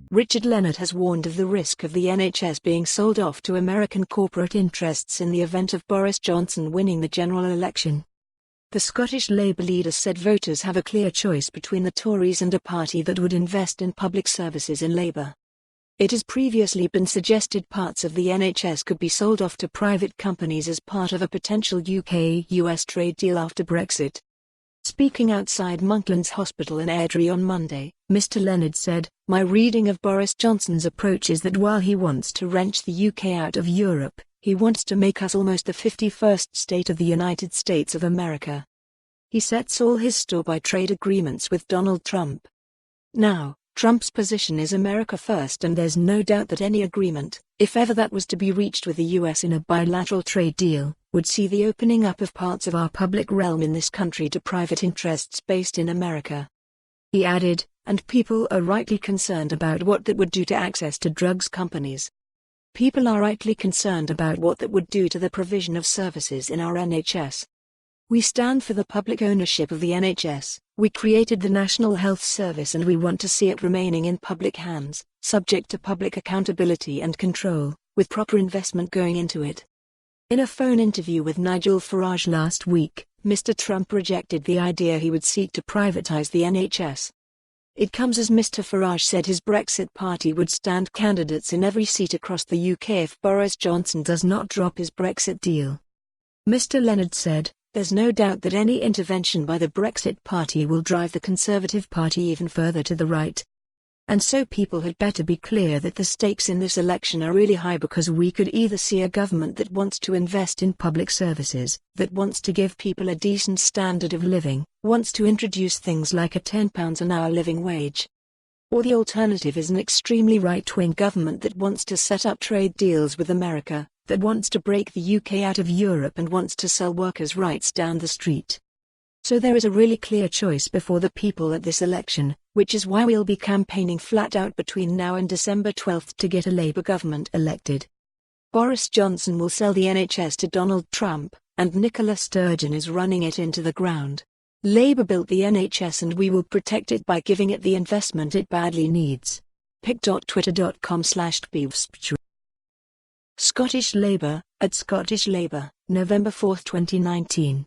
Richard Leonard has warned of the risk of the NHS being sold off to American corporate interests in the event of Boris Johnson winning the general election. The Scottish Labour leader said voters have a clear choice between the Tories and a party that would invest in public services in Labour. It has previously been suggested parts of the NHS could be sold off to private companies as part of a potential UK-US trade deal after Brexit. Speaking outside Monklands Hospital in Airdrie on Monday, Mr. Leonard said, "My reading of Boris Johnson's approach is that while he wants to wrench the UK out of Europe, he wants to make us almost the 51st state of the United States of America. He sets all his store by trade agreements with Donald Trump. Now, Trump's position is America first, and there's no doubt that any agreement, if ever that was to be reached with the US in a bilateral trade deal, would see the opening up of parts of our public realm in this country to private interests based in America." He added, "And people are rightly concerned about what that would do to access to drugs companies. People are rightly concerned about what that would do to the provision of services in our NHS. We stand for the public ownership of the NHS. We created the National Health Service and we want to see it remaining in public hands, subject to public accountability and control, with proper investment going into it." In a phone interview with Nigel Farage last week, Mr. Trump rejected the idea he would seek to privatize the NHS. It comes as Mr. Farage said his Brexit party would stand candidates in every seat across the UK if Boris Johnson does not drop his Brexit deal. Mr. Leonard said, "There's no doubt that any intervention by the Brexit party will drive the Conservative Party even further to the right. And so people had better be clear that the stakes in this election are really high, because we could either see a government that wants to invest in public services, that wants to give people a decent standard of living, wants to introduce things like a £10 an hour living wage. Or the alternative is an extremely right-wing government that wants to set up trade deals with America, that wants to break the UK out of Europe and wants to sell workers' rights down the street. So there is a really clear choice before the people at this election, which is why we'll be campaigning flat out between now and December 12 to get a Labour government elected. Boris Johnson will sell the NHS to Donald Trump, and Nicola Sturgeon is running it into the ground. Labour built the NHS and we will protect it by giving it the investment it badly needs." pic.twitter.com/beefspture. Scottish Labour, at Scottish Labour, November 4, 2019.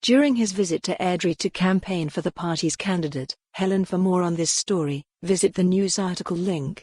During his visit to Airdrie to campaign for the party's candidate, Helen. For more on this story, visit the news article link.